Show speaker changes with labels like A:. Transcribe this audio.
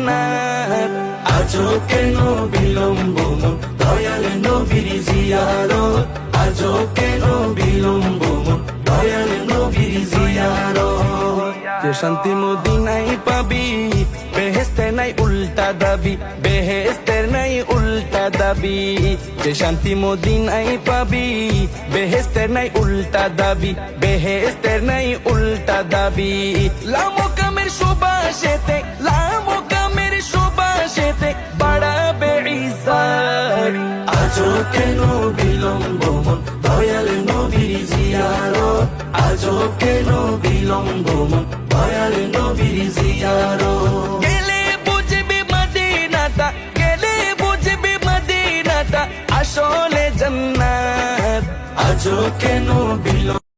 A: জান্নাত। আজও কেন বিলম্ব মন দয়াল নবীর জিয়ারত, আজও কেন বিলম্ব মন দয়াল নবীর জিয়ারত। যে শান্তি মদিনায় পাবি, বেহেশতের নাই উল্টা দাবি, বেহেশতের নাই উল্টা দাবি। যে শান্তি মদিনায় পাবি, বেহেশতের নাই উল্টা দাবি, বেহেশতের নাই উল্টা দাবি। লামকামের সুবাসেতে, লামকামের সুবাসেতে বাড়াবে ইজ্জত। আজও কেন বিলম্ব মন দয়াল নবীর জিয়ারত, আজও কেন বিলম্ব মন দয়াল নবীর জিয়ারত। গেলে বুঝবি মদিনাটা, গেলে বুঝবি মদিনাটা আসলে জান্নাত। আজও কেন বিলম্ব